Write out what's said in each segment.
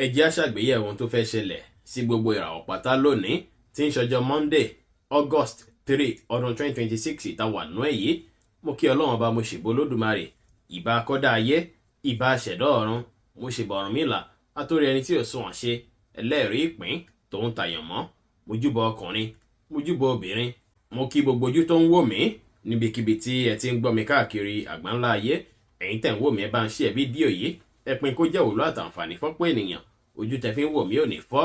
ẹ jẹ́ á ṣàgbéyẹ̀wò ohun tó fẹ́ ṣẹlẹ̀ sí gbogbo ìràwọ̀ pátá lónìí tí ń ṣọjọ́ Monday August 3 ọdún 2026 tá wà nú èyí. Mo kí Ọlọ́run ọba, mo ṣèbò Olódùmarè, ìbà akọ́dá ayé, ìbà aṣẹ̀dá ọ̀run, mo ṣèbà Ọ̀rúnmìlà, atórí ẹni tí ò sunwọ̀n ṣe, ẹlẹ́rìí ìpín tòun tàyàn mọ́, mo júbọ ọkùnrin, mo júbọ obìnrin, mo kí gbogbo ojú tó ń wò mí níbikíbi tí ẹ ti ń gbọ́ mi káàkiri àgbáńlá ayé. Ẹ̀yin tẹ̀ ń wò mí, ẹ bá ń share fídíò yìí, ẹ pín kó jẹ́ òwúlò àtàǹfààní fọ́pọ̀ ènìyàn. Ojú tẹ fi ń wò mí ò ní fọ́,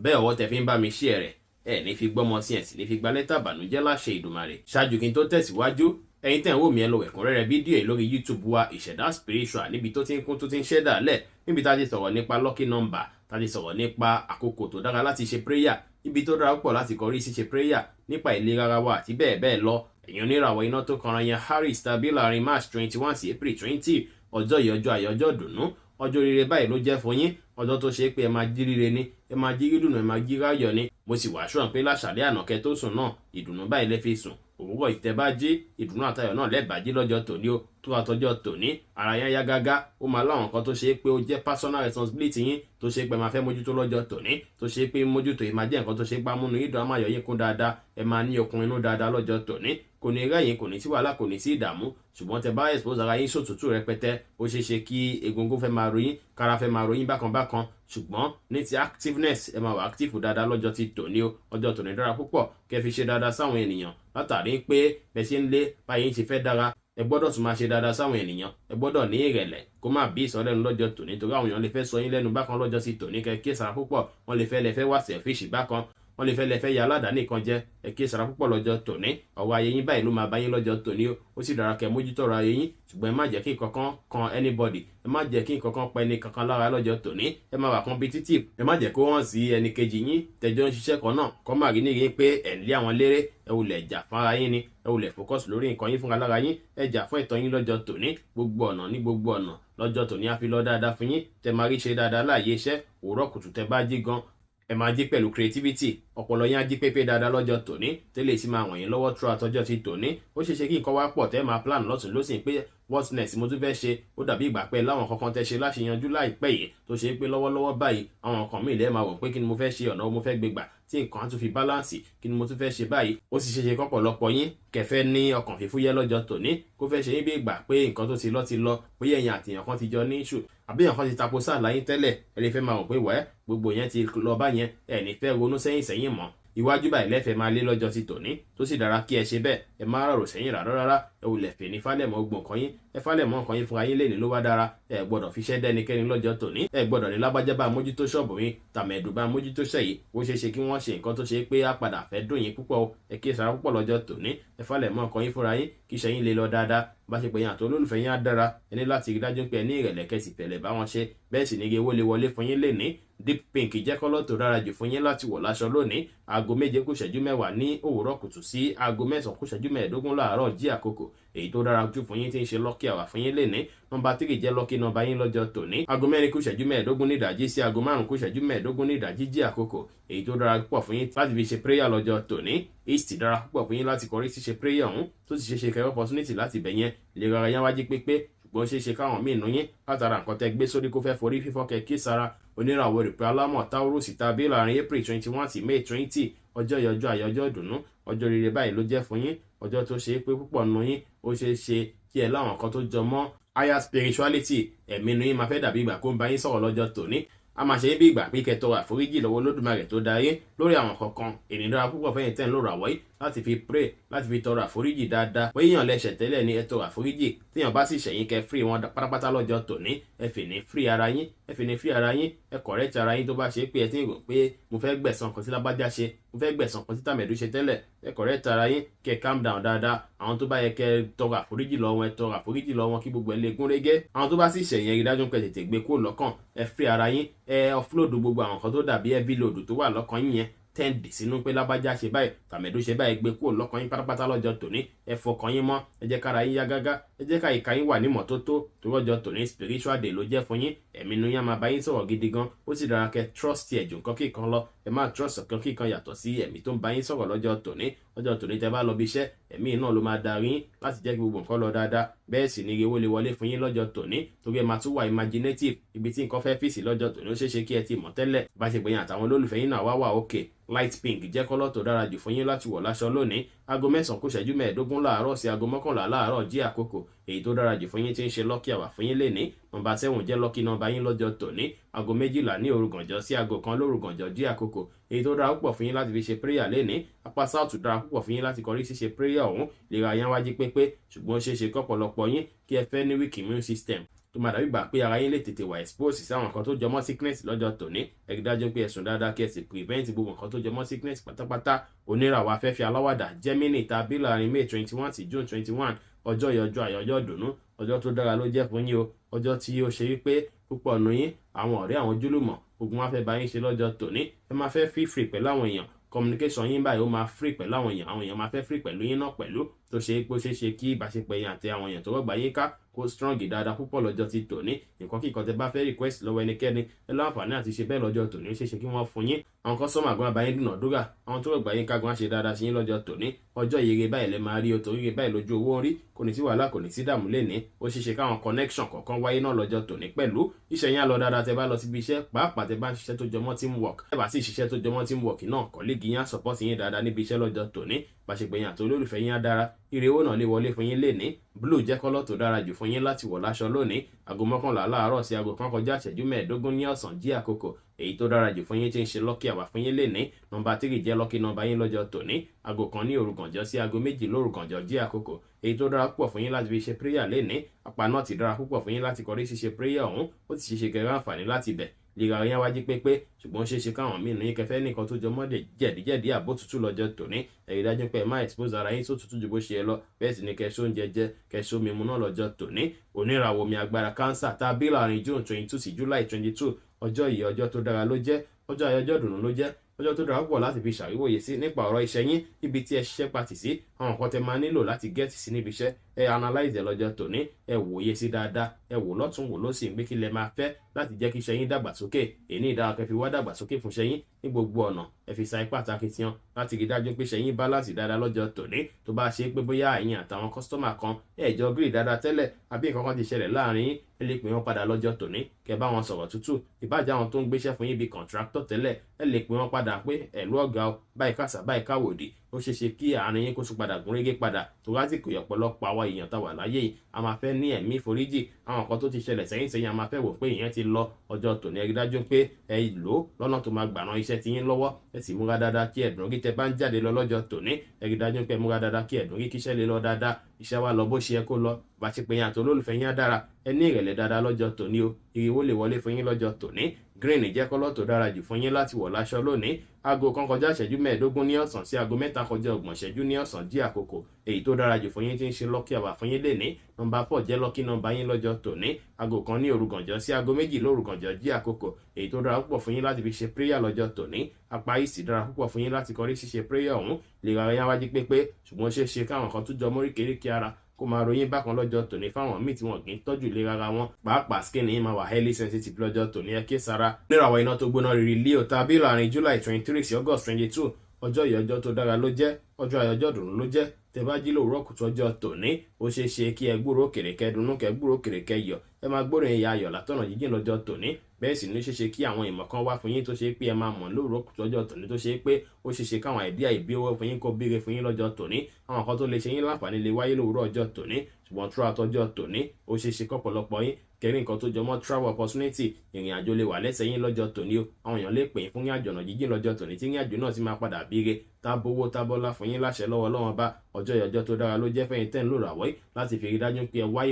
bẹ́ẹ̀ ọwọ́ tẹ fi ń bá mi share rẹ̀ ẹ ní fi gbọ́mọ sí ẹ̀ sì ní fi gba lẹ́tà ìbànújẹ́ láṣẹ Ìdùmarè. Ṣáájú kí n tó tẹ̀síwájú, ẹ̀yin tẹ̀ ń wò mí ẹ lọ ẹ̀kúnrẹ́rẹ́ fídíò yìí lórí YouTube wa Ìṣẹ̀dá Spiritual, níbi tó ti ń kún tó ti ń ṣẹ̀dá lẹ̀, níbi tá a ti sọ̀rọ̀ nípa lucky number, tá a ti sọ̀rọ̀ nípa àkókò tó dára láti ṣe prayer, ibi tó dára púpọ̀ láti kọrí sí ṣe prayer, nípa ìlera ara wa àti bẹ́ẹ̀ bẹ́ẹ̀ lọ. Ẹ̀yin oníràwọ̀ iná tó kanra yẹn Aries tàbí láàrin March 21 sí April 20, ọjọ́ yìí ọjọ́ ayọ̀, ọjọ́ dùnú, ọjọ́ rere báyìí ló jẹ́ fún yín. Ọjọ́ tó ṣe pé ẹ máa jí rire ni, ẹ máa jí rídùnú, ẹ máa jí ráyọ̀ ni. Mo sì wá ṣọ́n pé láṣàlẹ̀ àná kẹ́ tó sùn náà, ìdùnnú báyìí lẹ fi sùn. Òwúrọ̀ ìtẹ́ bá jí, ìdùnnú àtayọ̀ náà lẹ́bàá jí lọ́jọ́ tòní o. Tó bá tọjọ́ tòní, ara yẹn yá gágá, ó máa láwọn nǹkan tó ṣe pé ó jẹ́ personal responsibility yín, tó ṣe pé máa fẹ́ mójútó lọ́jọ́ tòní, tó ṣe pé mójútó yìí máa jẹ́ nǹkan tó ṣe pé amúnú yín dùn, á máa yọ yín kún dáadáa, ẹ máa ní okun inú dáadáa lọ́jọ́ tòní. Kò ní rẹ́yìn, kò ní sí wàhálà, kò ní sí ìdààmú. Ṣùgbọ́n tẹ bá expose ara yín sòtútù rẹpẹtẹ, ó ṣeé ṣe kí egungun fẹ́ máa ro yín, kára fẹ́ máa ro yín bákan bákan. Ṣùgbọ́n ní ti activeness, ẹ máa wà active dáadáa lọ́jọ́ ti tòní o. Ọjọ́ tòní dára púpọ̀, kẹ́ fi ṣe dáadáa sáwọn ènìyàn, látàrí pé bẹ́ ṣe ń lé báyìí ṣe fẹ́ dára, ẹ gbọ́dọ̀ tún máa ṣe dáadáa sáwọn ènìyàn, ẹ gbọ́dọ̀ ní ìrẹ̀lẹ̀, kó má bí ìsọlẹ́nu lọ́jọ́ tòní, torí àwọn èèyàn lè fẹ́ sọ yín lẹ́nu bákan lọ́jọ́ sí tòní. Kẹ́ kíyèsára púpọ̀, wọ́n lè fẹ́ lẹ fẹ́ wá selfish bákan, wọ́n lè fẹ́ lẹ fẹ́ ya aládàáni kan jẹ́. Ẹ kíyèsára púpọ̀ lọ́jọ́ tòní. Ọ̀rọ̀ ayé yín báyìí ló máa bá yín lọ́jọ́ tòní o. Ó sì dára kẹ́ mójútó ọ̀rọ̀ ayé yín, ṣùgbọ́n ẹ má jẹ́ kí nǹkankan kan anybody, ẹ má jẹ́ kí nǹkankan pa ẹni kankan lára lọ́jọ́ tòní. Ẹ má wà competitive, ẹ má jẹ́ kó hàn sí ẹnì kejì yín tẹ́jọ́ ń ṣiṣẹ́ kan náà kó má rí níyìn pé ẹ̀ ń lé àwọn léré. Ẹ wulẹ̀ jà fúnra yín ni, ẹ wulẹ̀ focus lórí nǹkan yín fúnra lára yín, ẹ jà fún ẹ̀tọ́ yín lọ́jọ́ tòní. Gbogbo ọ̀nà ní gbogbo ọ̀nà lọ́jọ́ tòní á fi lọ dáadáa fún yín. Tẹ máa rí ṣe dáadáa láàyè iṣẹ́. Òwúrọ̀ kùtù tẹ bá jí gan, ẹ máa jí pẹ̀lú creativity, ọpọlọ yín á jí pépé dáadáa lọ́jọ́ tòní, tẹ́lẹ̀ sì máa wọ̀n yín lọ́wọ́ throughout ọjọ́ ti tòní. Ó ṣeé ṣe kí nǹkan wá pọ̀ tẹ́ máa plan lọ́tùn lósìn pé what next mo tún fẹ́ ṣe. Ó dàbí ìgbà pé láwọn kankan tẹ́ ṣe láṣeyanjú láìpẹ́ yìí, tó ṣe pé lọ́wọ́lọ́wọ́ báyìí àwọn nǹkan míì lẹ́ẹ̀ máa wọ̀ pé kí ni mo fẹ́ ṣe, ọ̀nà mo fẹ́ gbé gbà tí nǹkan á tún fi balance, kí ni mo tún fẹ́ ṣe báyìí. Ó sì ṣeéṣe kọ́pọ̀lọpọ̀ yín kẹfẹ́ ní ọkàn fífúyẹ́ lọ́jọ́ tòní, kó fẹ́ ṣe yín bí ìgbà pé nǹkan tó ti lọ ti lọ, bóyá ẹ̀yin àti èèyàn kan ti jọ ní issue, àbí èèyàn kan ti tapo sáà láyín tẹ́lẹ̀. Ẹ lè fẹ́ máa wọ̀ pé wẹ́ gbogbo yẹn ti lọ bá yẹn, ẹ ní fẹ́ ronú sẹ́yìn mọ́. Iwájú báyìí lẹ́fẹ̀ẹ́ máa lé lọ́jọ́ ti tòní, tó sì dára kí ẹ ṣe bẹ́ẹ̀. Ẹ má rárò sẹ́yìn rárá. Ẹ wulẹ̀ fè ní fálẹ̀mọ́ ogun nǹkan yín, ẹ fálẹ̀mọ́ nǹkan yín fúnra yín lè ní ló wá dára. Ẹ gbọ́dọ̀ fi ṣẹ́ dẹ́nikẹ́ni lọ́jọ́ tòní. Ẹ gbọ́dọ̀ ní lágbájá bá mójútó ṣọ́ọ̀bù yín, tàmẹ̀dù bá mójútó ṣẹ̀yí. Ó ṣeé ṣe kí wọ́n ṣe nǹkan tó ṣe pé á padà fẹ́ dùn yín púpọ̀ o. Ẹ kíyèsára púpọ̀ lọ́jọ́ tòní. Ẹ fálẹ̀mọ́ nǹkan yín fúnra yín, kí iṣẹ́ yín lè lọ dáadáa. Bá ṣe pé yín àti olólùfẹ́ yín á dára, ẹ ní láti rí dájú pé ẹ ní ìrẹ̀lẹ̀ kẹ́sì pẹ̀lẹ́ bá wọn ṣe. Bẹ́ẹ̀ sì ni owó lè wọlé fún yín lénìí. Deep pink jẹ́ kọ́lọ́ tó dára jù fún yín láti wọ̀ láṣọ lónìí. Aago 7 kù ìṣẹ́jú 10 ní òwúrọ̀ kùtù sí aago 9 kù ìṣẹ́jú 15 láàárọ̀ jí àkókò èyí tó dára jù fún yín tí ń ṣe lucky hour fún yín lénìí. Nọ́mbà 3 jẹ́ lucky number yín lọ́jọ́ tòní. Aago 4 kù ìṣẹ́jú 15 ní ìdájí sí aago 5 kù ìṣẹ́jú 15 ní ìdájí jí àkókò èyí tó dára púpọ̀ fún yín láti fi ṣe prayer lọ́jọ́ tòní. East dára púpọ̀ fún yín láti kọrí sí ṣe prayer ọ̀hún, tó sì ṣe kẹrẹ opportunity láti bẹ̀yẹn ìlera ara yẹn wájí pépé. Ṣùgbọ́n ṣeé ṣe káwọn míì nú yín látara nǹkan tẹ́ gbé sórí kó fẹ́ forí fífọ́ kẹ́ kí sára. Oníràwọ̀ rẹ̀ pé alámọ̀ Taurus tàbí láàrin April 21 sí May 20, ọjọ́ ìyọjọ́ ayọ̀, ọjọ́ ìdùnnú, ọjọ́ rere báyìí ló jẹ́ fún yín. Ọjọ́ tó ṣe pé púpọ̀ nú yín ó ṣeé ṣe kí ẹ láwọn nǹkan tó jọ mọ́ higher spirituality, ẹ̀mí nú yín máa fẹ́ dàbí ìgbà kó ń bá yín sọ̀rọ̀ lọ́jọ́ tòní. A máa ṣe bí ìgbà pé kẹ́ tọrọ àforíjì lọ́wọ́ Olódùmarè tó dá yín lórí àwọn kankan. Ènìyàn dára púpọ̀ fẹ́yìn tẹ́ ń lò ràwọ̀ yìí láti fi pray, láti fi tọrọ àforíjì dáadáa. Bóyá èèyàn lẹ́ṣẹ̀ tẹ́lẹ̀ ní ẹ tọrọ àforíjì, téèyàn bá sì ṣẹ̀yìn kẹ́ free wọn pátápátá lọ́jọ́ tòní. Ẹ fi ní free ara yín, ẹ fi ní free ara yín, ẹ correct ara yín tó bá ṣe pé ẹ ti ń rò pé mo fẹ́ gbẹ̀san kan tí lágbájá ṣe, mo fẹ́ gbẹ̀san kan tí tàmẹ̀dù ṣe tẹ́lẹ̀. Ẹ correct ara yín, kẹ́ calm down dáadáa. Àwọn tó bá yẹ kẹ́ tọrọ àforíjì lọ́wọ́ ẹ tọrọ àforíjì lọ́wọ́ kí gbogbo ẹ lè gún régé. Àwọn tó bá sì ṣẹ̀yìn ẹ rí dájú pé tètè gbé kúrò lọ́kàn. Ẹ free ara yín, ẹ offload gbogbo àwọn nǹkan tó dàbí heavy load tó wà lọ́kàn yín yẹn. Tẹ́ǹdì sínú pé lábájá ṣe báyìí, tàmẹ̀dù ṣe báyìí, gbé kúrò lọ́kàn yín pátápátá lọ́jọ́ tòní. Ẹ fọkàn yín mọ́, ẹ jẹ́ kára yín yá gágá, ẹ jẹ́ ká ìka yín wà ní mọ́tótó tó lọ́jọ́ tòní. Spiritual day ló jẹ́ fún yín. Ẹ̀mí inú yín máa bá yín sọ̀rọ̀ gidi gan. Ó sì dára kẹ́ trust ẹ̀ jù nǹkan kíkan lọ. Ẹ má trust ọ̀kan kíkan yàtọ̀ sí ẹ̀mí tó ń bá yín sọ̀rọ̀ lọ́jọ́ tòní. lọ́jọ́ tòní tẹ́ bá lọ bí iṣẹ́ ẹ̀mí náà ló máa darí yín láti jẹ́ kí gbogbo nǹkan lọ dáadáa bẹ́ẹ̀ sì ni owó lè wọlé fún yín lọ́jọ́ tòní torí ẹ máa tún wà imaginative ibi tí nǹkan fẹ́ fìsì lọ́jọ́ tòní ó ṣeéṣe kí ẹ ti mọ̀ tẹ́lẹ̀ bá ṣe pé yín àtàwọn olólùfẹ́ yín náà wà òkè light pink jẹ́ kọ́lọ́ tó dára jù fún yín láti wọ̀ láṣọ lónìí aago 9:15 láàárọ̀ sí aago 11 láàárọ̀ jí àkókò èyí tó dára jù fún yín tí ń ṣe lucky hour fún yín lénìí nọ́mbà 7 jẹ́ lucky nọ́mbà yín lọ́jọ́ tòní aago 12 ní òru gànjọ́ sí aago 1 lóru gànjọ́ jí àkókò èyí tó dára púpọ̀ fún yín láti fi ṣe prayer lénìí apá south dára púpọ̀ fún yín láti kọrí ṣíṣe prayer ọ̀hún lè ra yán wájú pépé ṣùgbọ́n ṣeéṣe kọ́pọ̀lọpọ̀ yín kí ẹ fẹ́ ní weak immune system tó máa dàbí gbà pé ara yín lè tètè wà expose sí àwọn nǹkan tó jọmọ́ sickness lọ́jọ́ tòní ẹ rí dájú pé ẹ sùn dáadáa kí ẹ sì prevent gbogbo nǹkan tó jọmọ́ sickness pátápátá oníràwọ̀ afẹ́fẹ́ aláwàdà Gemini tàbí láàrin May 21 sí June 21 ọjọ́ ìyọjọ́ àyọjọ́ dùnú ọjọ́ tó dára ló jẹ́ fún yín o ọjọ́ tí ó ṣe wípé púpọ̀ nù yín àwọn ọ̀rẹ́ àwọn ojúlùmọ̀ ogun wá fẹ́ bá yín ṣe lọ́jọ́ tòní ẹ máa fẹ́ feel free pẹ̀lú àwọn èèyàn communication yín báyìí ó máa free pẹ̀lú àwọn èèyàn máa fẹ́ free pẹ̀lú yín náà pẹ̀lú tó ṣe pé ó ṣeé ṣe kí ìbáṣepọ̀ yín àti àwọn èèyàn tó rọ̀gbà yín ká kó strong dáadáa púpọ̀ lọ́jọ́ ti tòní nǹkan kíkan tẹ́ bá fẹ́ request lọ́wọ́ ẹnikẹ́ni ẹ láǹfààní àti ṣe bẹ́ẹ̀ lọ́jọ́ tòní ó ṣeé ṣe kí wọ́n fún yín àwọn kọ́sọ́mà gan abayín dúnàdúrà àwọn tó rọ̀gbà yín ká gan ṣe dáadáa sí yín lọ́jọ́ tòní ọjọ́ ìyèrè báyìí lẹ máa rí o torí báyìí lójú owó ń rí kò ní sí wàhálà kò ní sí dààmú lẹ́ni ó ṣeé ṣe káwọn connection kọ̀ọ̀kan wáyé náà lọ́jọ́ tòní pẹ̀lú iṣẹ́ yín á lọ dáadáa tẹ́ bá lọ síbi iṣẹ́ pàápàá tẹ́ bá ń ṣiṣẹ́ tó jọmọ́ teamwork ẹ bá sì ṣiṣẹ́ tó jọmọ́ teamwork náà kọ́lígì yín á support yín dáadáa níbi iṣẹ́ lọ́jọ́ tòní bàṣepẹ̀yìn àti olólùfẹ́ yín á dára ire owó náà lè wọlé fún yín lénìí blue jẹ́ kọ́lọ́ tó dára jù fún yín láti wọ̀ láṣọ lónìí aago 11 láàárọ̀ sí aago 1 kọjá ìṣẹ́jú 15 ní ọ̀sán jí àkókò èyí tó dára jù fún yín tí ń ṣe lucky hour fún yín lénìí nọ́mbà 3 jẹ́ lucky nọ́mbà yín lọ́jọ́ tòní aago 1 ní òru gànjọ́ sí aago 2 lóru gànjọ́ jí àkókò èyí tó dára púpọ̀ fún yín láti fi ṣe prayer lénìí apá náà ti dára púpọ̀ fún yín láti kọrí ṣíṣe prayer ọ̀hún ó ti ṣeéṣe kẹrẹ àǹfààní láti bẹ̀ lera yẹn wájú pépé ṣùgbọ́n ṣeéṣe káwọn míì nìyí kẹfẹ́ nìkan tó jọ mọ́dẹ̀ jẹ̀díjẹ̀dí àbó tútù lọ́jọ́ tòní ẹ̀rí dájú pé ẹ má expose ara yín tó tútù ju bó ṣe lọ bẹ́ẹ̀ sì ni kẹṣó oúnjẹ jẹ kẹṣó mímu náà lọ́jọ́ tòní oníràwọ̀ omi agbára cancer tàbí láàrin June 22 sí July 22 ọjọ́ yìí ọjọ́ tó dára ló jẹ́ ọjọ́ ayọjọ́ dùnú ló jẹ́ ọjọ́ tó dára pọ̀ láti fi ṣàríwòye sí nípa ọ̀rọ̀ iṣẹ́ yín ibi tí ẹ ṣiṣẹ́ pàtì sí àwọn nǹkan tẹ máa nílò láti gẹ́ẹ̀tì sí níbi iṣẹ́ ẹ analyze lọ́jọ́ tòní ẹ wòye sí dáadáa ẹ wò lọ́tún wò lósì pé kí lẹ máa fẹ́ láti jẹ́ kí iṣẹ́ yín dàgbàsókè èyí ìdára kẹfì wá dàgbàsókè fún iṣẹ́ yín ní gbogbo ọ̀nà ẹ fi sa ipá takitiyan láti rí dájú pé iṣẹ́ yín balance dáadáa lọ́jọ́ tòní tó bá ṣe pé bóyá ẹ̀yin àtàwọn kọ́sítọ́mà kan ẹ̀jọ́ gírì dáadáa tẹ́lẹ̀ àbí nǹkan kan ti ṣẹlẹ̀ láàrin yín ẹ lè pè wọ́n padà lọ́jọ́ tòní kẹ́ bá wọn sọ̀rọ̀ tútù ìbájá àwọn tó ń gbéṣẹ́ fún yín bíi contractor tẹ́lẹ̀ ẹ lè pè wọ́n padà pé ẹ̀lú ọ̀gá o báyìí kàṣà báyìí káwòdì ó ṣeé ṣe kí àárín yín kó tún padà gún régé padà tó lásìkò ọ̀pọ̀lọpọ̀ àwọn èèyàn tá wà láyé yìí a máa fẹ́ ní ẹ̀mí ìforíjì àwọn nǹkan tó ti ṣẹlẹ̀ sẹ́yìn a máa fẹ́ wò pé ìyẹn ti lọ ọjọ́ tòní ẹ rí dájú pé ẹ lò ó lọ́nà tó máa gbàràn iṣẹ́ ti yín lọ́wọ́ ẹ sì múra dáadáa kí ẹ̀dùn rí tẹ bá ń jáde lọ lọ́jọ́ tòní ẹ rí dájú pé múra dáadáa kí ẹ̀dùn rí kíṣẹ́ lè lọ dáadáa iṣẹ́ wa lọ bó ṣe yẹ kó lọ bá ṣe pé yín àti olólùfẹ́ yín á dára ẹ ní ìrẹ̀lẹ̀ dáadáa lọ́jọ́ tòní o ìrìwó lè wọlé fún yín lọ́jọ́ tòní green jẹ́ kọ́lọ́ tó dára jù fún yín láti wọ̀ láṣọ lónìí aago 1 kọjá ìṣẹ́jú 15 ní ọ̀sán sí aago 3 kọjá 30 ìṣẹ́jú ní ọ̀sán jí àkókò èyí tó dára jù fún yín tí ń ṣe lucky hour fún yín lénìí nọ́mbà 4 jẹ́ lucky nọ́mbà yín lọ́jọ́ tòní aago 1 ní òru gànjọ́ sí aago 2 lóru gànjọ́ jí àkókò èyí tó dára púpọ̀ fún yín láti fi ṣe prayer lọ́jọ́ tòní apá ìsì dára púpọ̀ fún yín láti kọrí ṣíṣe prayer ọ̀hún lè ra ẹyán wájú pépé ṣùgbọ́n ṣeé ṣe káwọn kan tún jọ móríkèéríkèé ara kó máa ròyìn bákan lọ́jọ́ tòní fáwọn míì tí wọ́n kì í tọ́jú ìlera ara wọn pàápàá skin yìí máa wà highly sensitive lọ́jọ́ tòní ẹ ké sára níràwọ̀ iná tó gbóná riri Leo tàbí láàrin July 23 sí August 22 ọjọ́ yìí ọjọ́ tó dára ló jẹ́ ọjọ́ ayọjọ́ dùnú ló jẹ́ tẹ́ bá jí lówùúrọ̀ kùtù ọjọ́ tòní ó ṣeé ṣe kí ẹ gbúrò kèrèkè dùnnú kẹ gbúrò kèrèkè yọ̀ ẹ máa gbóòrò ìyá ayọ̀ látọ̀nà jíjìn lọ́jọ́ tòní bẹ́ẹ̀ sì ní ó ṣeé ṣe kí àwọn ìmọ̀ kan wá fún yín tó ṣe pé ẹ máa mọ̀ lówùúrọ̀ kùtù ọjọ́ tòní tó ṣe pé ó ṣeé ṣe káwọn àìdíà ìbí owó fún yín kó béèrè fún yín lọ́jọ́ tòní àwọn kan tó lè ṣe yín láǹfààní lè wáyé lówùúrọ̀ ọjọ́ tòní ṣùgbọ́n throughout ọjọ́ tòní ó ṣeé ṣe kọ́pọ̀lọpọ̀ yín kẹrin nǹkan tó jọmọ́ travel opportunity ìrìn àjò lè wà lẹ́sẹ̀ yín lọ́jọ́ tòní o àwọn èèyàn lè pè yín fún ní àjọ̀nà jíjìn lọ́jọ́ tòní tí ní àjò náà sì máa padà bíire tábówó tábọ́lá fún yín láṣẹ lọ́wọ́ Ọlọ́run bá ọjọ́ ìyọjọ́ tó dára ló jẹ́ fẹ́yìn tẹ́ ń lò ràwọ́ láti fi rí dájú pé ẹ wá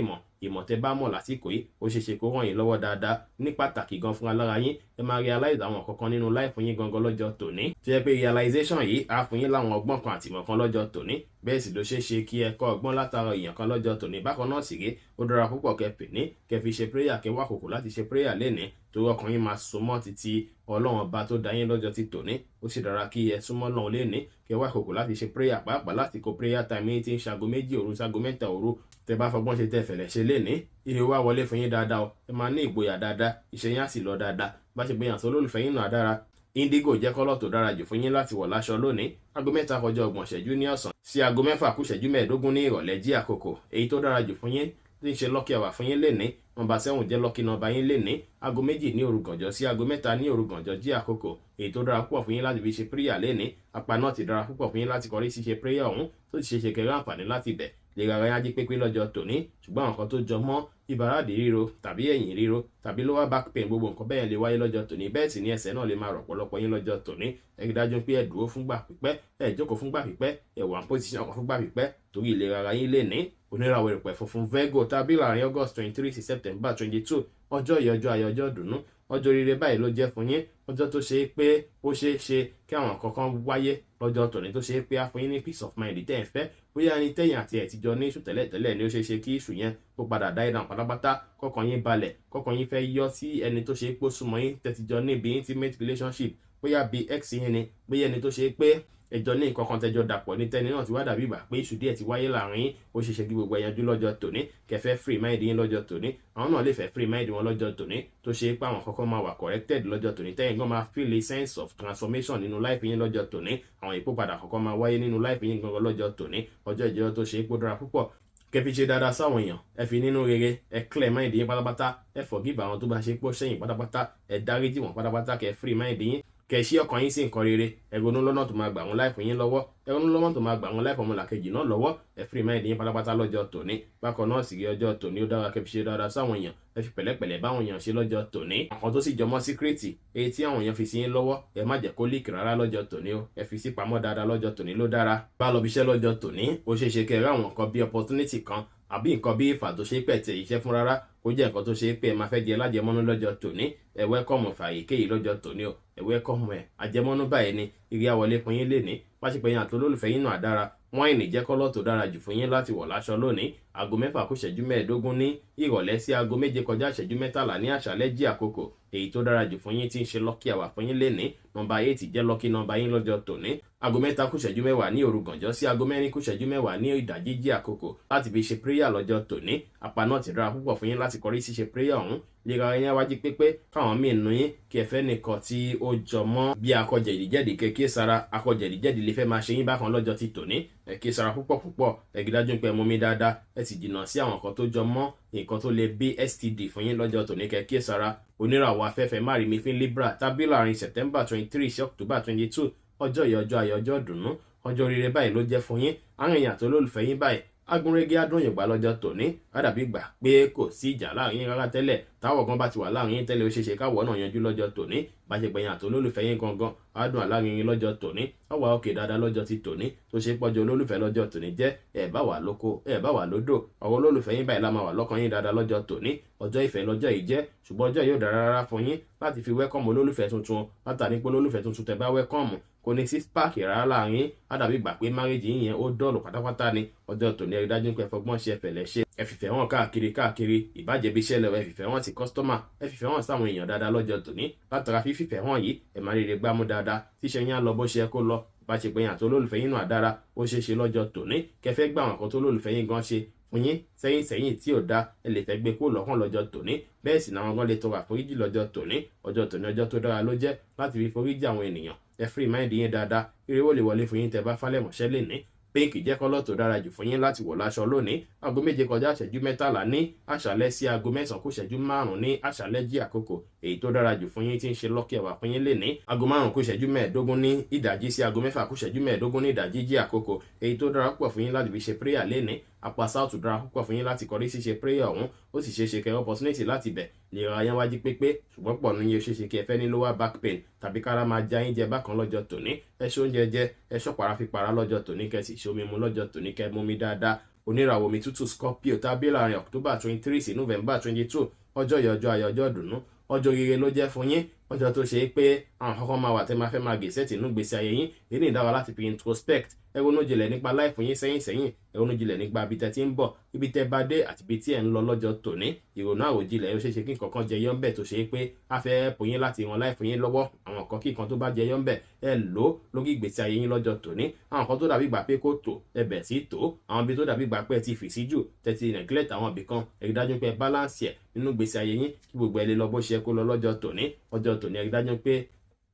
ìmọ̀ tẹ́ bá mọ̀ lásìkò yìí ó ṣeé ṣe kó ràn yín lọ́wọ́ dáadáa ní pàtàkì gan fún alára yín ẹ máa realize àwọn kankan nínú life yín gangan lọ́jọ́ tòní tó yẹ pé realization yìí á fún yín láwọn ọgbọ́n kan àtìmọ̀ kan lọ́jọ́ tòní bẹ́ẹ̀ sì ló ṣeé ṣe kí ẹ kọ́ ọgbọ́n látara èèyàn kan lọ́jọ́ tòní bákan náà sì rí ó dára púpọ̀ kẹfì ní kẹfì ṣe prayer kẹ wá àkókò láti ṣe prayer lénìí torí ọkàn yín máa so mọ́ títí Ọlọ́run ọba tó dá yín lọ́jọ́ ti tòní ó sì dára kí ẹ súnmọ́ náà lénìí kẹ wá àkókò láti ṣe prayer pàápàá láti kó prayer time yín tí ń ṣaago 2 òru ságo 3 òru tẹ bá fọgbọ́n ṣe tẹ fẹ̀lẹ̀ ṣe lénìí ihe wá wọlé fún yín dáadáa o ẹ máa ní ìgboyà dáadáa iṣẹ́ yín á sì lọ dáadáa bá ṣe gbìyànjú olólùfẹ́ yín náà dára Indigo jẹ́ kọ́lọ̀ tó dára jù fún yín láti wọ̀ láṣọ lónìí. Aago 3:30 ní ọ̀sán sí aago 6:15 ní ìrọ̀lẹ́ jí àkókò. Èyí tó dára jù fún yín tí ń ṣe lucky hour fún yín lénìí. Nọ́mbà 7 jẹ́ lucky number yín lénìí. Aago 2 ní òru gànjọ́ sí aago 3 ní òru gànjọ́ jí àkókò. Èyí tó dára púpọ̀ fún yín láti fi ṣe prayer lénìí. Apá náà ti dára púpọ̀ fún yín láti kọrí sí ṣe prayer ọ̀hún tó ti ṣe kẹrẹ àǹfààní láti bẹ̀. Lè ra ara yín pépé lọ́jọ́ tòní, ṣùgbọ́n àwọn kan tó jọ mọ́ ìbàràdì ríro tàbí ẹ̀yìn ríro tàbí lower back pain, gbogbo nǹkan bẹ́ẹ̀ lè wáyé lọ́jọ́ tòní. Bẹ́ẹ̀ sì ni ẹsẹ̀ náà lè máa rọ̀ pọ̀lọpọ̀ yín lọ́jọ́ tòní. Ẹ rí dájú pé ẹ dúró fúngbà pípẹ́, ẹ jókòó fúngbà pípẹ́, ẹ wà ní position kan fúngbà pípẹ́ torí ìlera ara yín lénìí. Oníràwọ̀ erùpẹ̀ funfun Virgo tàbí láàrin August 23 sí September 22, ọjọ́ yìí ọjọ́ ayọ̀ ọjọ́ ìdùnnú, ọjọ́ rere báyìí ló jẹ́ fún yín. Ọjọ́ tó ṣe é pé ó ṣeé ṣe kí àwọn kankan wáyé lọ́jọ́ tòní tó ṣe é pé á fún yín ní peace of mind tẹ́ ẹ̀ fẹ́. Bóyá ẹni tẹ́yìn àti ẹ̀ ti jọ ní ìṣù tẹ́lẹ̀ ni ó ṣeé ṣe kí ìṣù yẹn kó padà dá ìdàn pátápátá, kọ́kàn yín balẹ̀, kọ́kàn yín fẹ́ yọ sí ẹni tó ṣe é pé ó súnmọ́ yín tẹ́ ti jọ ní ibi intimate relationship, bóyá bí ex yín ni, bóyá ẹni tó ṣe é pé ẹjọ́ ní nǹkan kan tẹjọ dàpọ̀ ní tẹ́ni náà ti wá dàbí ìgbà pé ìṣù díẹ̀ ti wáyé láàrin yín. Ó ṣe ṣe kí gbogbo ẹ̀yanjú lọ́jọ́ tòní, kẹfẹ́ free mind yín lọ́jọ́ tòní. Àwọn náà lè fẹ́ free mind wọn lọ́jọ́ tòní tó ṣe pé àwọn kọ́kọ́ máa wà corrected lọ́jọ́ tòní. Tẹ́yìn gan máa feel a sense of transformation nínú life yín lọ́jọ́ tòní. Àwọn ìpòpadà kọ́kọ́ máa wáyé nínú life yín gangan lọ́jọ́ tòní. Ọjọ́ ìjọ tó ṣe pé ó dára púpọ̀. Kẹ́ fi ṣe dáadáa sáwọn èèyàn, ẹ fi nínú rere, ẹ clear mind yín pátápátá, ẹ forgive àwọn tó bá ṣe pé ó ṣẹ̀yìn pátápátá, ẹ dáríjì wọ́n pátápátá, kẹ́ free mind yín. Kẹ́ ṣí ọkàn yín sí nǹkan rere, ẹ ronú lọ́nà tó máa gbà wọn life yín lọ́wọ́, ẹ ronú lọ́nà tó máa gbà wọn life ọmọlàkejì náà lọ́wọ́, ẹ free mind yín pátápátá lọ́jọ́ tòní. Bákan náà sì rí ọjọ́ tòní ó dára kẹ́ fi ṣe dáadáa sáwọn èèyàn, ẹ fi pẹ̀lẹ́pẹ̀lẹ́ báwọn èèyàn ṣe lọ́jọ́ tòní. Àwọn tó sì jọmọ́ síkírètì èyí tí àwọn èèyàn fi sí yín lọ́wọ́, ẹ má jẹ́ kó leak rárá lọ́jọ́ tòní o, ẹ fi sí pamọ́ dáadáa lọ́jọ́ tòní ló dára. Bá lọ bíṣẹ́ lọ́jọ́ tòní, ó ṣeé ṣe kẹ́ rí àwọn nǹkan bí opportunity kan àbí nǹkan bí ìfà tó ṣe pẹ̀ tẹ̀ iṣẹ́ fún rárá, ó jẹ́ nǹkan tó ṣe pé ẹ máa fẹ́ jẹ lájẹmọ́nú lọ́jọ́ tòní. Ẹ welcome fàyèkéyìí lọ́jọ́ tòní o, ẹ welcome ẹ àjẹmọ́nú báyìí ni ìrì àwọlé fún yín lénìí. Pàṣípẹ́ yín àti olólùfẹ́ yín náà dára. Wáìnì jẹ́ kọ́lọ̀ tó dára jù fún yín láti wọ̀ láṣọ lónìí. Aago 6:15 ní ìrọ̀lẹ́ sí aago 7:13 ní àṣálẹ́ jí àkókò. Èyí tó dára jù fún yín tí ń ṣe lucky hour fún yín lénìí. Nọ́mbà 8 jẹ́ lucky number yín lọ́jọ́ tòní. Aago 3:10 ní òru gànjọ́ sí aago 4:10 ní ìdájí jí àkókò láti fi ṣe prayer lọ́jọ́ tòní. Apá náà ti dára púpọ̀ fún yín láti kọrí sí ṣe prayer ọ̀hún. Lera yín wájú pépé káwọn míì nù yín kí ẹ fẹ́ nìkan tí ó jọ mọ́ bí akọ̀jẹ̀díjẹ̀dí kẹ́kẹ́ sára. Akọ̀jẹ̀díjẹ̀dí lè fẹ́ máa ṣe yín bákan lọ́jọ́ ti tòní. Ẹ kí sára púpọ̀, ẹ rí dájú pé ẹ mú mi dáadáa, ẹ sì jìnnà sí àwọn kan tó jọ mọ́ nǹkan tó lè bí STD fún yín lọ́jọ́ tòní. Kẹ́kẹ́ sára. Oníràwọ̀ afẹ́fẹ́ má rí mi fín Libra tàbí láàrin September 23 sí October 22, ọjọ́ yìí ọjọ́ ayọ̀ ọjọ́ ìdùnnú, ọjọ́ rere báyìí ló jẹ́ fún yín. Àwọn èèyàn tó lólùfẹ́ yín báyìí agúnrégé adúnyìngbà lọ́jọ́ tòní. Àdàbí gbà pé kò sí ìjà láàrin yín rárá tẹ́lẹ̀. Táwọ̀ gan bá ti wà láàrin yín tẹ́lẹ̀, ó ṣeéṣe káwọ̀ náà yanjú lọ́jọ́ tòní. Bá ṣe pẹ̀yìn àti olólùfẹ́ yín gangan adùn àlárin yín lọ́jọ́ tòní. Ọwọ́ òkè dáadáa lọ́jọ́ ti tòní tó ṣe pọ́jọ́ olólùfẹ́ lọ́jọ́ tòní jẹ́ ẹ bá wà lóko ẹ bá wà lódò. Ọwọ́ olólùfẹ́ yín báyìí la máa wà lọ́kàn yín dáadáa lọ́jọ́ tòní. Ọjọ́ ìfẹ́ lọ́jọ́ yìí jẹ́, ṣùgbọ́n ọjọ́ yóò dára rárá fún yín láti fi wẹ́kọ̀mù olólùfẹ́ tuntun. Látàrí pé olólùfẹ́ tuntun tẹ́ bá wẹ́kọ̀mù kò ní sí spark rárá láàrin. Àdàbí gbà pé marriage yín yẹn ó dọ̀lù pátápátá ni. Ọjọ́ tòní ẹ rí dájú pé ẹ fọgbọ́n ṣe ẹfẹ̀lẹ́ ṣe. Ẹ fìfẹ́ hàn káàkiri ìbàjẹ́ bí iṣẹ́ lẹ́wọ̀, ẹ fìfẹ́ hàn sí customer, ẹ fìfẹ́ hàn sáwọn èèyàn dáadáa lọ́jọ́ tòní. Látara fífìfẹ́ hàn yìí ẹ máa rí rẹ gbámú dáadáa, tíṣẹ́ yín á lọ bó ṣe yẹ kó lọ. Bá ṣe pé yín àti olólùfẹ́ yín náà dára, ó ṣeé ṣe lọ́jọ́ tòní kẹfẹ́ gbà wọn kan tó olólùfẹ́ yín gan ṣe fún yín sẹ́yìn tí ò dá, ẹ lè fẹ́ gbé kó lọ́kàn lọ́jọ́ tòní. Bẹ́ẹ̀ sì náà wọn gan lè tọrọ àforíjì lọ́jọ́ tòní. Ọjọ́ tòní ọjọ́ tó dára ló jẹ́ láti fi foríjì àwọn ènìyàn. Ẹ free mind yín dáadáa, ire wo lè wọlé fún yín tẹ́ bá fálẹ̀ mọ́ṣẹ́ lénìí. Pink jẹ́ kọ́lọ̀ tó dára jù fún yín láti wọ̀ láṣọ lónìí. Aago 7:13 ní àṣálẹ́ sí aago 9:05 ní àṣálẹ́ jí àkókò. Èyí tó dára jù fún yín tí ń ṣe lucky hour fún yín lénìí. Aago 5:15 ní ìdájí sí aago 6:15 ní ìdájí jí àkókò. Èyí tó dára púpọ̀ fún yín láti fi ṣe prayer lénìí. Apá south dára púpọ̀ fún yín láti kọrí sí ṣe prayer ọ̀hún. Ó sì ṣeéṣe kẹ́ opportunity láti bẹ̀ lè ra yẹn wájú pépé, ṣùgbọ́n pọ̀ ní yóò ṣeéṣe kí ẹ fẹ́ ní lower back pain tàbí kára máa já yín jẹ bákan lọ́jọ́ tòní. Ẹ ṣe oúnjẹ jẹ, ẹ ṣọ́pàrà fi para lọ́jọ́ tòní, kẹ́ sì ṣe omi mu lọ́jọ́ tòní, kẹ́ mú mi dáadáa. Oníràwọ̀ omi tútù Scorpio tàbí láàrin October 23 sí November 22, ọjọ́ yìí ọjọ́ ayọ̀ ọjọ́ ìdùnnú, ọjọ́ rere ló jẹ́ fún yín. Ọjọ́ tó ṣe pé àwọn kankan máa wà tẹ́ máa fẹ́ máa gèsè tìǹú gbèsè ayé yín. Èyí ní ìdáwà láti fi introspect, ẹ ronú jinlẹ̀ nípa life yín sẹ́yìn, ẹ ronú jinlẹ̀ nípa ibi tẹ́ ti ń bọ̀, ibi tẹ́ bá dé àti ibi tí ẹ ń lọ lọ́jọ́ tòní. Ìrònú àròjinlẹ̀ ó ṣeéṣe kí nǹkan kan jẹyọ ńbẹ̀ tó ṣe pé a fẹ́ pò yín láti ran life yín lọ́wọ́. Àwọn nǹkan kí nǹkan tó bá jẹyọ ńbẹ̀ ẹ lò lórí ìgbésí ayé yín lọ́jọ́ tòní. Àwọn nǹkan tó dàbí gbà pé kó tó ẹ bẹ̀ sí tó, àwọn ibi tó dàbí gbà pé ẹ ti fì sí jù, tẹ́ ti neglect àwọn ibì kan, ẹ rí dájú pé ẹ balance ẹ̀ nínú ìgbésí ayé yín kí gbogbo ẹ lè lọ bó ṣe kó lọ lọ́jọ́ tòní. Ọjọ́ tòní ẹ rí dájú pé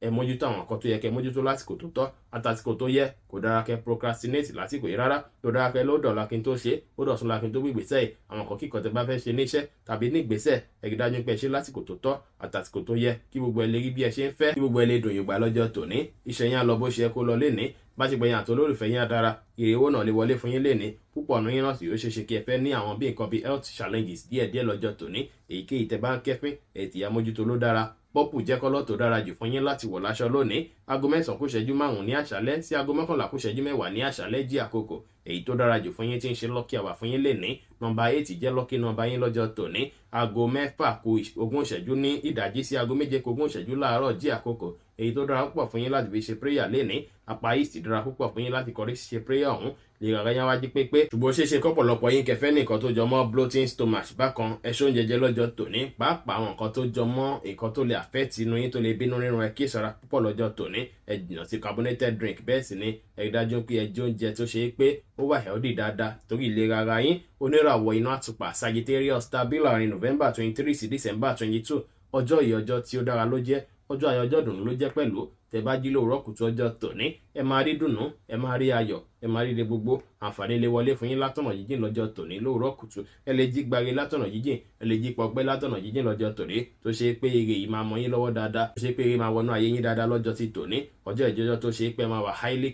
ẹ mójútó àwọn nǹkan tó yẹ kẹ́ mójútó lásìkò tó tọ́ àtàsìkò tó yẹ. Kò dára kẹ́ procrastinate lásìkò yìí rárá. Kò dára kẹ́ lọ́dọ̀ lakin tó ṣe ó dọ̀tún lakin tó gbé ìgbésẹ̀ yìí. Àwọn nǹkan kíkọ́ tẹ́ bá fẹ́ ṣe níṣẹ́ tàbí ní ìgbésẹ̀ ẹ rí dájú pé ẹ ṣe lásìkò tó tọ́ àtàsìkò tó yẹ kí gbogbo ẹ lè rí bí ẹ ṣe ń fẹ́, kí gbogbo ẹ lè dùn yùgbà lọ́jọ́ tòní. Iṣẹ́ yín á lọ bó ṣe kó lọ lénìí. Báṣepọ̀ yín àti olólùfẹ́ yín á dára. Ire owó náà lè wọlé fún yín lénìí. Púpọ̀ ọ̀nà yín náà sì ó ṣeéṣe kí ẹ fẹ́ ní àwọn bí nǹkan bí health challenges díẹ̀díẹ̀ lọ́jọ́ tòní. Èyíkéyìí tẹ́ bá ń kẹ́fín ètì àmójútó ló dára. Pọ́pù jẹ́ kọ́lọ́ tó dára jù fún yín láti wọ̀ láṣọ lónìí. Aago 9 kù ìṣẹ́jú 5 ní àṣálẹ́ sí aago 11 kù ìṣẹ́jú 10 ní àṣálẹ́ jí àkókò. Èyí tó dára jù fún yín tí ń ṣe lucky hour fún yín lénìí. Nọ́mbà 8 jẹ́ lucky nọ́mbà yín lọ́jọ́ tòní. Aago 6 kù 20 ìṣẹ́jú ní ìdájí sí aago 7 kù 20 ìṣẹ́jú láàárọ̀ jí àkókò. Èyí tó dára púpọ̀ fún yín láti fi ṣe prayer lénìí. Apá east dára púpọ̀ fún yín láti kọrí ṣe prayer ọ̀hún. Lè rárá yá wájú pépé. Ṣùgbọ́n ṣeéṣe kọ́pọ̀lọpọ̀ yín kẹfẹ́ ní nǹkan tó jọ mọ́ bloating stomach bákan ẹ̀ṣọ́ oúnjẹ jẹ lọ́jọ́ tòní. Pàápàá àwọn nǹkan tó jọ mọ́ nǹkan tó lè affect inú yín tó lè bínú rírun ẹ kí ìṣọ́ra púpọ̀ lọ́jọ́ tòní. Ẹ jìnnà sí carbonated drink. Bẹ́ẹ̀ sì ni ẹ rí dájú pé ẹ jẹ oúnjẹ tó ṣe é pé ó wà healthy dáadáa torí ìlera ara yín. Oníràwọ̀ iná àtùpà Sagittarius stabil láàrin November 23 sí December 22. Ọjọ́ yìí ọjọ́ tí ó dára ló jẹ́. Ọjọ́ ayọ̀ ọjọ́ dùnú ló jẹ́ pẹ̀lú. Tẹ́ bá jí lówùúrọ̀ kùtù ọjọ́ tòní ẹ máa rí dùnú, ẹ máa rí ayọ̀, ẹ máa rí ire gbogbo. Àǹfààní lè wọlé fún yín látọ̀nà jíjìn lọ́jọ́ tòní lówùúrọ̀ kùtù. Ẹ lè jí gbáre látọ̀nà jíjìn, ẹ lè jí pọpẹ́ látọ̀nà jíjìn lọ́jọ́ tòní tó ṣe pé ire yìí máa mọ yín lọ́wọ́ dáadáa, tó ṣe pé ire máa wọnú ayé yín dáadáa lọ́jọ́ ti tòní. Ọjọ́ ìjọjọ́ tó ṣe pé máa wà highly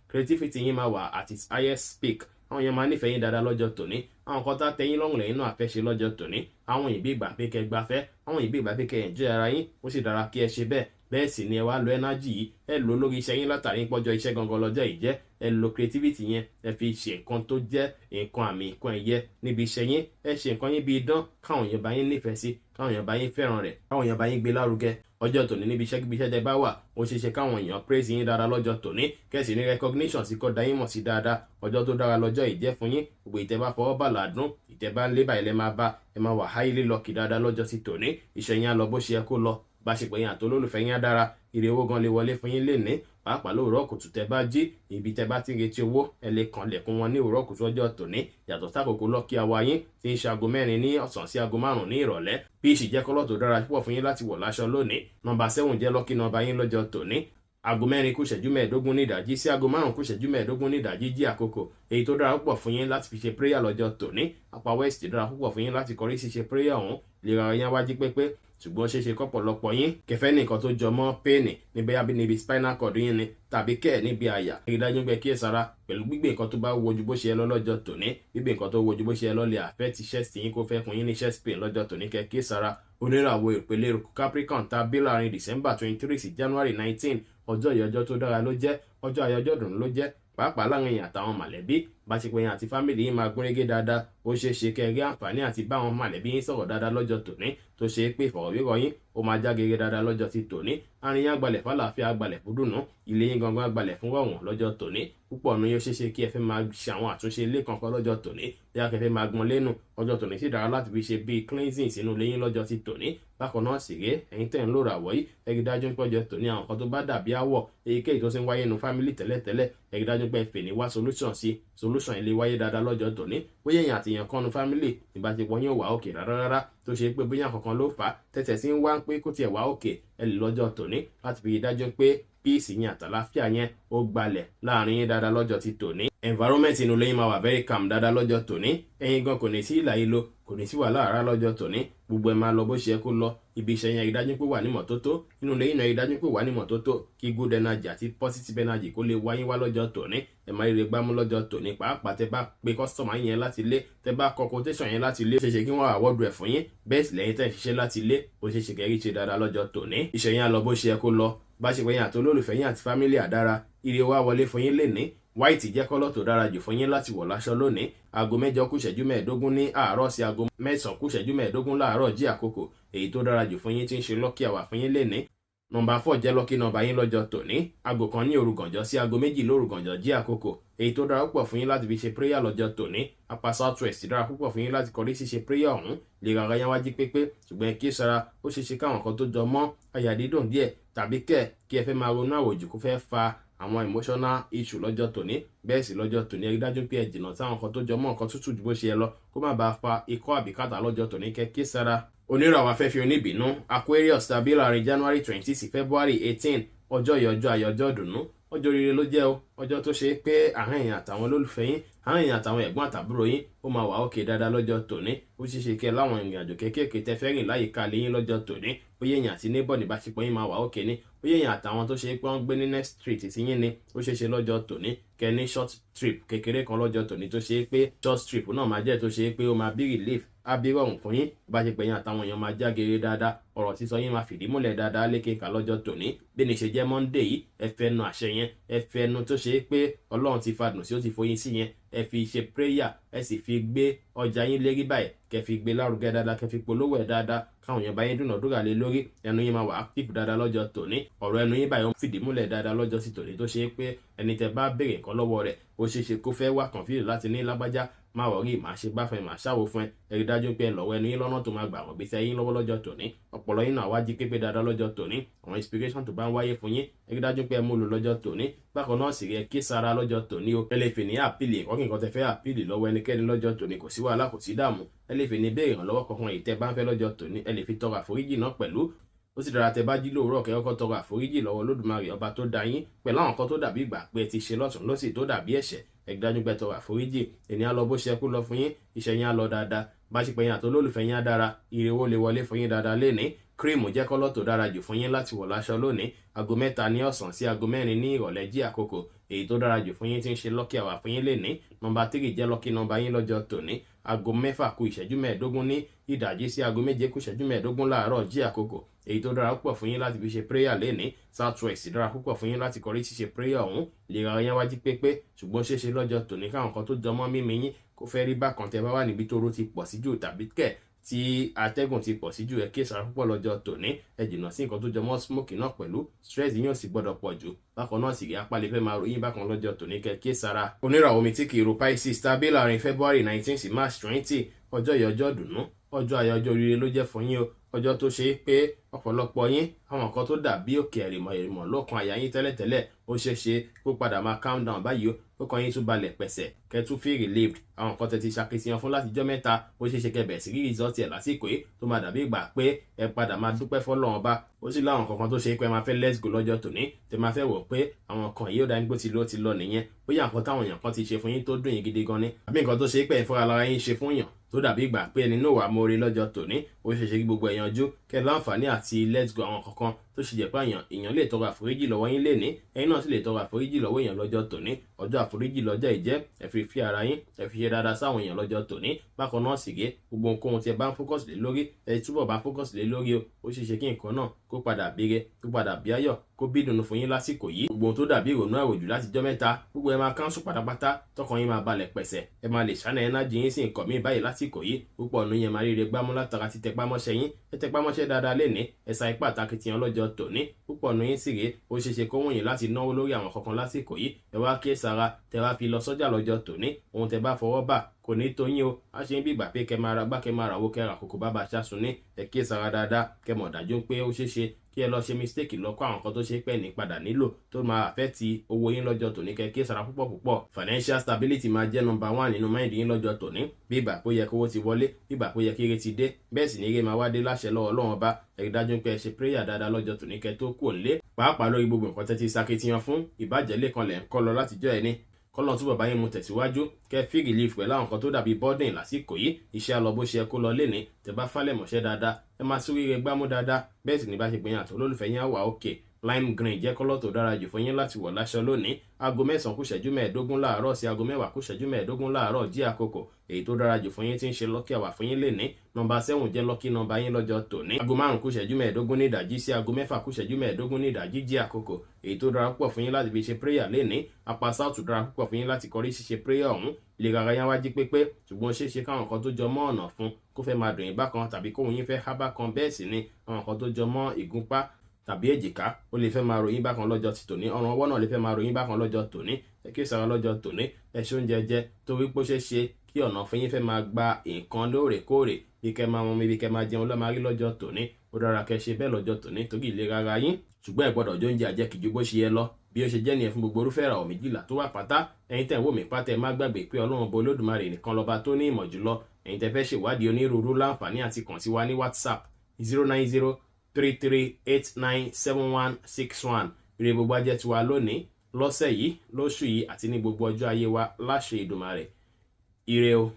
creativity yín máa wà at its highest peak. Àwọn yẹn máa nífẹ̀ẹ́ yín dáadáa lọ́jọ́ tòní. Àwọn kan tá tẹ́yìn lọ́rùn lẹ́yìn náà fẹ́ ṣe lọ́jọ́ tòní. Àwọn ìbí ìgbà pé kẹ́ gbafẹ́, àwọn ìbí ìgbà pé kẹ́ enjoy ara yín, ó sì dára kí ẹ ṣe bẹ́ẹ̀. Bẹ́ẹ̀ sì ni ẹ wá lo energy yìí, ẹ lò lórí iṣẹ́ yín látàrí pọ́jọ́ iṣẹ́ gangan lọ́jọ́ yìí jẹ́. Ẹ lo creativity yẹn, ẹ fi ṣe nǹkan tó jẹ́ nǹkan àmì nǹkan ẹ̀yẹ níbi iṣẹ́ yín. Ẹ ṣe nǹkan yín bí idán káwọn èèyàn bá yín nífẹ̀ẹ́ sí, káwọn èèyàn bá yín fẹ́ràn rẹ̀, káwọn èèyàn bá yín gbé lárugẹ. Ọjọ́ tòní níbi iṣẹ́ tẹ́ bá wà ó ṣe ṣe káwọn èèyàn praise yín dáadáa lọ́jọ́ tòní. Kẹ́sì ní recognition sí kọ́ da yín mọ̀ sí dáadáa. Ọjọ́ tó dára lọ́jọ́ yìí jẹ́ fún yín. Gbogbo ìtẹ́ bá fọwọ́ bà ládùn, ìtẹ́ bá ń lé báyìí lẹ́ máa bá, ẹ máa wà highly lucky dáadáa lọ́jọ́ sí tòní. Iṣẹ́ yín á lọ bó ṣe yẹ kó lọ. Báṣepọ̀ yín àti olólùfẹ́ yín á dára. Ire owó gan lè wọlé fún yín lénìí. Pàápàá lówùúrọ̀ kùtù tẹ́ bá jí ibi tẹ́ bá ti ń retí owó ẹ lè kànlẹ̀kùn wọn ní òwúrọ̀ kùtù ọjọ́ tòní. Yàtọ̀ sákòókò lucky hour yín tí ń ṣe aago 4 ní ọ̀sán sí aago 5 ní ìrọ̀lẹ́. Píìṣì jẹ́ kọ́lọ́ tó dára púpọ̀ fún yín láti wọ̀ láṣọ lónìí. Nọ́mbà 7 jẹ́ lucky nọ́mbà yín lọ́jọ́ tòní. Aago 4 kù ìṣẹ́jú 15 ní ìdájí sí aago 5 kù ìṣẹ́jú 15 ní ìdájí jí àkókò. Èyí tó dára púpọ̀ fún yín láti fi ṣe prayer lọ́jọ́ tòní. Apá west dára púpọ̀ fún yín láti kọrí sí ṣe prayer ọ̀hún. Lè ra yín wájú pépé. Ṣùgbọ́n ṣeéṣe kọ́pọ̀lọpọ̀ yín kẹfẹ́ nìkan tó jọ mọ́ pain níbi spinal cord yín ni tàbí kẹ́ níbi àyà. Rí dájú pé kí ẹ sára pẹ̀lú gbígbé nǹkan tó bá wojú bó ṣe ẹ lọ́jọ́ tòní. Gbígbé nǹkan tó wojú bó ṣe ẹ lọ́lẹ̀ affect chest yín kó fẹ́ fún yín ní chest pain lọ́jọ́ tòní kẹ́ kí ẹ sára. Oníràwọ̀ ìpele Capricorn tàbí láàrin December 23 sí January 19. Ọjọ́ yìí ọjọ́ tó dára ló jẹ́. Ọjọ́ ayọ̀ ọjọ́ dùn ló jẹ́. Pàápàá láàrin yín àtàwọn mọ̀lẹ́bí. Báṣepọ̀ yín àti fámìlì yín máa gúnrégé dáadáa. Ó ṣeé ṣe kẹ́ rí àǹfààní àti bá àwọn mọ̀lẹ́bí yín sọ̀rọ̀ dáadáa lọ́jọ́ tòní tó ṣe pé ìfọ̀rọ̀wérọ̀ yín ó máa já gẹ́gẹ́ dáadáa lọ́jọ́ ti tòní. Àárín yín àgbàlẹ̀ fàlàáfíà àgbàlẹ̀ fún dùnú. Ilé yín gangan àgbàlẹ̀ fún rọ̀wọ̀n lọ́jọ́ tòní. Púpọ̀ ọ̀nà yóò ṣeéṣe kí ẹ fẹ́ máa ṣe àwọn àtúnṣe ilé kankan lọ́jọ́ tòní. Bí a kẹfẹ́ máa gbọ́n lẹ́nu ọjọ́ tòní sì dára láti fi ṣe bíi cleansing sínú ilé yín lọ́jọ́ ti tòní. Bákan náà sì ré ẹ̀yin tẹ̀ ń lò ràwọ̀ yìí ẹ rí dájú pé ọjọ́ tòní àwọn kan tó bá dàbí àwọ̀ èyíkéyìí tó ti ń wáyé nínú fámìlì tẹ́lẹ̀tẹ́lẹ̀ ẹ rí dájú pé ẹ fè ní wá solution sí solution ilé wáyé dáadáa lọ́jọ́ tòní. Bóyá èèyàn àti èèyàn kan nu fámìlì ìbáṣepọ̀ yín ò wá òkè rárá tó ṣe pé bóyá kankan ló fà á tẹ̀tẹ̀ sí ń wá pé kó tiẹ̀ wá òkè ẹ lè lọ́jọ́ tòní láti fi dájú pé píìsì yín àtàláfíà yẹn ó gbalẹ̀ láàrin yín dáadáa lọ́jọ́ ti tòní. Environment inú ilé yín máa wà very calm dáadáa lọ́jọ́ tòní. Ẹ̀yin gan kò ní sí ìlà ìlò kò ní sí wàhálà rárá lọ́jọ́ tòní. Gbogbo ẹ máa lọ bó ṣe yẹ kó lọ. Ibi iṣẹ́ yẹn rí dájú pé wà ní mọ́tótó. Inú ilé yín náà rí dájú pé wà ní mọ́tótó. Kí good energy àti positive energy kó lè wáyé wá lọ́jọ́ tòní. Ẹ máa rí gbámú lọ́jọ́ tòní. Pàápàá tẹ bá pe customer yẹn láti ilé, tẹ bá kọ quotation yẹn láti ilé, ó ṣeéṣe kí wọ́n àwọ́dù ẹ̀ fún yín. Bẹ́ẹ̀ sì lẹ́yìn tẹ̀ ń ṣiṣẹ́ láti ilé, ó ṣeéṣe kẹ́rí ṣe dáadáa lọ́jọ́ tòní. Iṣẹ́ yẹn á lọ bó ṣe yẹ kó lọ. Báṣepọ̀ yín àti olólùfẹ́ yín àti fámílì àdára. Ire wá wọlé fún yín lénìí. White jẹ́ kọ́lọ́ tó dára jù fún yín láti wọ̀ láṣọ lónìí. Aago 7 kù ìṣẹ́jú 15 ní àárọ̀ sí aago 9 kù ìṣẹ́jú 15 láàárọ̀ jí àkókò. Èyí tó dára jù fún yín tí ń ṣe lucky hour fún yín lénìí. Nọ́mbà 4 jẹ́ lucky nọ́mbà yín lọ́jọ́ tòní. Aago 1 ní òrùgànjọ́ sí aago 2 lórùgànjọ́ jí àkókò. Èyí tó dára púpọ̀ fún yín láti fi ṣe prayer lọ́jọ́ tòní. Apá southwest dára púpọ̀ fún yín láti kọrí sí ṣe prayer ọ̀hún. Lè rárá yán wájú pépé ṣùgbọ́n kí sara ó ṣeéṣe káwọn kan tó jọ mọ́ àyà dídùn díẹ̀ tàbí kí ẹ fẹ́ máa ronú àwòjù kó fẹ́ fa àwọn emotional issue lọ́jọ́ tòní. Bẹ́ẹ̀ sì lọ́jọ́ tòní ẹ rí dájú pé ẹ jìnnà sáwọn kan tó jọ mọ́ nǹkan tútù ju bó ṣe yẹ lọ kó má bàa fa ikọ́ àbí kàtà lọ́jọ́ tòní kẹ́ kí sára. oníràwọ̀ afẹ́fẹ́ oníbínú Aquarius tàbí láàrin January 20 sí February 18 ọjọ́ yìí ọjọ́ ayọ̀ ọjọ́ ìdùnnú ọjọ́ rere ló jẹ́ o ọjọ́ tó ṣe pé àárín ẹ̀yin àtàwọn olólùfẹ́ yín àárín ẹ̀yin àtàwọn ẹ̀gbọ́n àtàbúrò yín ó máa wà òkè dáadáa lọ́jọ́ tòní ó ṣeé ṣe kẹ́ láwọn ìrìn àjò kéékèèké tẹ́ fẹ́ rìn láyìíká lẹ́yìn lọ́jọ́ tòní bóyá èèyàn àti neighbor ní ìbáṣepọ̀ yín máa wà òkè ní bóyá èèyàn àtàwọn tó ṣe pé wọ́n gbé ní next street sí yín ni ó ṣeé ṣe lọ́jọ́ tòní kẹ́ ní short trip kékeré kan lọ́jọ́ tòní tó ṣe pé short trip náà máa jẹ́ tó ṣe pé ó máa bí relief abirọ̀rùn fún yín ìbáṣepọ̀ yín àtàwọn èèyàn máa jágere dáadáa ọ̀rọ̀ sísọ yín máa fìdí múlẹ̀ dáadáa lékeka lọ́jọ́ tòní bí ní ṣe jẹ́ Monday yìí ẹ fẹnu àṣẹ yẹn ẹ fẹnu tó ṣe pé Ọlọ́run ti fadùn sí ó ti foyín sí yẹn ẹ fi ṣe prayer ẹ sì fi gbé ọjà yín lérí báyìí kẹ́ fi gbé lárugẹ dáadáa kẹ́ fi polówó ẹ̀ dáadáa káwọn èèyàn bá yín dúnàdúrà lé lórí ẹnu yín máa wà active dáadáa lọ́jọ́ tòní ọ̀rọ̀ ẹnu yín báyìí ó fìdí múlẹ̀ dáadáa lọ́jọ́ sí tòní tó ṣe pé ẹni tẹ́ bá béèrè nǹkan lọ́wọ́ rẹ̀ ó ṣeé ṣe kó fẹ́ wá confuse láti ní lágbájá máa wọ̀rí máa ṣe gbáfẹ́ máa ṣàwò fún ẹ rí dájú pé ẹ lọ́wọ́ ẹnu yín lọ́nà tó máa gbà wọ́n gbèsè yín lọ́wọ́ lọ́jọ́ tòní ọpọlọ yín náà wá jí pépé dáadáa lọ́jọ́ tòní àwọn inspiration tó bá ń wáyé fún yín ẹ rí dájú pé ẹ mú lò lọ́jọ́ tòní bákan náà sì rí ẹ kí sára lọ́jọ́ tòní o ẹ lè fi ní àpìlì ìkọ́kì nǹkan tẹ fẹ́ àpìlì lọ́wọ́ ẹnikẹ́ni lọ́jọ́ tòní kò sí wàhálà kò sí dààmú ẹ lè fi ní béèrè ìrànlọ́wọ́ kankan èyí tẹ́ bá ń fẹ́ lọ́jọ́ tòní ẹ lè fi tọrọ àforíjì náà pẹ̀lú ó sì dára tẹ́ bá jí lóòrọ̀ kẹ́ kọ́kọ́ tọrọ àforíjì lọ́wọ́ Olódùmarè ọba tó dá yín pẹ̀lú àwọn kan tó dàbí ìgbà pé ẹ ti ṣe lọ́tùn lósì tó dàbí ẹ̀ṣẹ̀ ẹ dájú pé tọrọ àforíjì ènìyàn lọ bó ṣe kú lọ fún yín iṣẹ́ yín á lọ dáadáa bá ṣe pé yín àti olólùfẹ́ yín á dára ire owó lè wọlé fún yín dáadáa lénìí kírìmù jẹ́ kọ́lọ́ tó dára jù fún yín láti wọ̀ láṣọ lónìí aago 3 ní ọ̀sán sí aago 4 ní ìrọ̀lẹ́ jí àkókò èyí tó dára jù fún yín tí ń ṣe lọ́kì àwà fún yín lénìí nọ́mbà 3 jẹ́ lọ́kì nọ́mbà yín lọ́jọ́ tòní aago 6 kù ìṣẹ́jú 15 ní ìdajì sí aago 7 kù ìṣẹ́jú 15 láàárọ̀ jí àkókò èyí tó dára púpọ̀ fún yín láti fi ṣe prayer lénìí southwest dára púpọ̀ fún yín láti kọrí ṣíṣe prayer ọ̀hún lè ra yẹn wájú pépé ṣùgbọ́n ṣeéṣe lọ́jọ́ tòní káwọn kan tó jọmọ́ mímí yín kó fẹ́ rí bákan tẹ́ bá wà níbi tó ró ti pọ̀ sí jù tàbí kẹ̀ tí atẹ́gùn ti pọ̀ sí jù ẹ kíyèsára púpọ̀ lọ́jọ́ tòní ẹ jìnnà sí nǹkan tó jọmọ́ smoke náà pẹ̀lú stress yín ò sì gbọ́dọ̀ pọ̀ jù bákan náà sì rí apá lè fẹ́ máa ròyìn bákan lọ́jọ́ tòní kẹ́ kíyèsára. oníràwọ̀ omi tí kì í ro Pisces tàbí láàrin February 19 sí March 20 ọjọ́ yìí ọjọ́ dùnú ọjọ́ ayọ̀ ọjọ́ rere ló jẹ́ fún yín o ọjọ́ tó ṣe pé ọ̀pọ̀lọpọ̀ yín àwọn kan tó dàbí òkè ẹ̀rìmọ̀ lọ́kàn àyà yín tẹ́lẹ̀tẹ́lẹ̀ ó ṣeé ṣe kó padà máa calm down báyìí ó kàn yín tún balẹ̀ pẹ̀sẹ̀ kẹ́ tún feel relieved àwọn kan tẹ́ ti ṣàkíyàn fún láti jọ́ mẹ́ta ó ṣeé ṣe kẹ́ bẹ̀rẹ̀ sí rí result ẹ̀ lásìkò yìí tó máa dàbí ìgbà pé ẹ padà máa dúpẹ́ fọ́lọ́run ọba ó sì láwọn kankan tó ṣe pé máa fẹ́ let's go lọ́jọ́ tòní tẹ́ máa fẹ́ wò pé àwọn kan yìí ó dání pé ti lọ nìyẹn bóyá nǹkan táwọn èèyàn kan ti ṣe fún yín tó dùn yín gidi gan ni àbí nǹkan tó ṣe pé ẹ̀ fúnra lára yín ṣe fún yàn tó dàbí ìgbà pé ẹni náà wà mórí lọ́jọ́ tòní ó ṣe ṣe kí gbogbo èèyàn jó kẹ́ láǹfààní àti let's go àwọn kankan tó ṣe jẹ́ pé èèyàn lè tọrọ àforíjì lọ́wọ́ yín lénìí ẹ̀yin náà sì lè tọrọ àforíjì lọ́wọ́ èèyàn lọ́jọ́ tòní ọjọ́ àforíjì lọ́jọ́ ìjẹ́ ẹ fi fi ara yín ẹ fi ṣe dáadáa sáwọn èèyàn lọ́jọ́ tòní bákan náà sì gé gbogbo nǹkan tí ẹ bá ń fókọ̀s lé lórí ẹ túbọ̀ bá fókọ̀s lé lórí o ó ṣe ṣe kí nǹkan náà kó padà bíire kó padà bí ayọ̀ kó bí ìdùnnú fún yín lásìkò yìí gbogbo tó dàbí ìrònú àròjù láti jọ́ mẹ́ta gbogbo ẹ máa kánṣu pátápátá tọkàn yín máa balẹ̀ pẹ̀sẹ̀ ẹ máa lè ṣáná ẹnájì yín sí nǹkan míì báyìí lásìkò yìí púpọ̀ ọ̀nù yẹn máa ríre gbámú látara ti tẹpámọ́ṣẹ́ yín ẹ tẹpámọ́ṣẹ́ dáadáa lénìí ẹ sa ipá àtàkìtìyàn lọ́jọ́ tòní púpọ̀ ọ̀nù yín sì rèé ó ṣeéṣe kó wọ̀nyí láti náwó lórí àwọn kankan lásìkò yìí ẹ wá kí sára tẹ wá fi lọ sọ́jà lọ́jọ́ tòní ohun tẹ bá fọwọ́ bà kò ní tó yín o a ṣe ń bí ìgbà pé kẹ máa ra gbá kẹ máa ràwó kẹ ra kòkó bá ba ṣáṣun ní ẹ kí sára dáadáa kẹ mọ̀ dájú pé ó ṣeéṣe kí ẹ lọ ṣe mistake lọ kó àwọn kan tó ṣe pẹ́ ní padà nílò tó máa affect owó yín lọ́jọ́ tòní kẹ́ kí sára púpọ̀ financial stability máa jẹ́ number 1 nínú mind yín lọ́jọ́ tòní bí ìgbà pé ó yẹ kówó ti wọlé bí ìgbà pé ó yẹ kí ire ti dé bẹ́ẹ̀ sì ní ire máa wá dé láṣẹ lọ́wọ́ Ọlọ́run ọba ẹ rí dájú pé ẹ ṣe prayer dáadáa lọ́jọ́ tòní kẹ́ tó kù òǹlé pàápàá lórí gbogbo nǹkan tẹ́ ti ṣàkitiyan fún ìbàjẹ́ lẹ́kan lẹ̀ ń kọ́ lọ látijọ́ ẹni kọ́lọ́n túbọ̀ báyìí mú tẹ̀síwájú kẹ́ feel relief pẹ̀lú àwọn kan tó dàbí burden lásìkò yìí iṣẹ́ àlọ́ bó ṣe kó lọ léni tẹ́ bá falẹ̀ mọ̀ṣẹ́ dáadáa ẹ máa sún rere gbámú dáadáa bẹ́ẹ̀ sì ní bá ṣe gbìyànjú àti olólùfẹ́ yín á wà òkè lime green jẹ́ kọ́lọ́ tó dára jù fún yín láti wọ̀ láṣọ lónìí aago 9 kù ìṣẹ́jú 15 láàárọ̀ sí aago 10 kù ìṣẹ́jú 15 láàárọ̀ jí àkókò èyí tó dára jù fún yín tí ń ṣe lọ́kì àwà fún yín lénìí nọ́mbà 7 jẹ́ lọ́kì nọ́mbà yín lọ́jọ́ tòní aago 5 kù ìṣẹ́jú 15 ní ìdájí sí aago 6 kù ìṣẹ́jú 15 ní ìdájí jí àkókò èyí tó dára púpọ̀ fún yín láti fi ṣe prayer lénìí apá south dára púpọ̀ fún yín láti kọrí ṣíṣe prayer ọ̀hún lè rárá yá wájú pépé ṣùgbọ́n ṣeéṣe káwọn kan tó jọ mọ́ ọ̀nà fún kó fẹ́ máa dùn yín bákan tàbí kóhun yín fẹ́ há bákan bẹ́ẹ̀ sì ni àwọn kan tó jọ mọ́ ìgúnpá tàbí èjìká ó lè fẹ́ máa ròyìn bákan lọ́jọ́ ti tòní ọ̀ràn ọwọ́ náà lè fẹ́ máa ròyìn bákan lọ́jọ́ tòní ẹ kí sára lọ́jọ́ tòní ẹ ṣe oúnjẹ jẹ torí pé ó ṣeé ṣe kí ọ̀nà fún yín fẹ́ máa gba nǹkan lóòrèkóòrè bí kẹ́ máa mọmi bí kẹ́ máa jẹun lọ́ọ́ máa rí lọ́jọ́ tòní ó dára kẹ́ ṣe bẹ́ẹ̀ lọ́jọ́ tòní torí ìlera ara yín ṣùgbọ́n ẹ gbọ́dọ̀ jẹ oúnjẹ àjẹkì ju bó ṣe yẹ lọ bí ó ṣe jẹ́ nìyẹn fún gbogbo orúfẹ́ ìràwọ̀ méjìlá tó wà pátá. Ẹ̀yin tẹ́ ń wò mí pátá ẹ má gbàgbé pé Ọlọ́run Ọba Olódùmarè nìkan lọ́ba tó ní ìmọ̀ jùlọ. Ẹ̀yin tẹ́ fẹ́ ṣèwádìí onírúurú láǹfààní àti kàn sí wa ní WhatsApp 09033897161. Ire gbogbo ajẹ́ tiwa lónìí, lọ́sẹ̀ yìí, lóṣù yìí àti ní gbogbo ọjọ́ ayé wa láṣẹ Èdùmàrè. Ire o.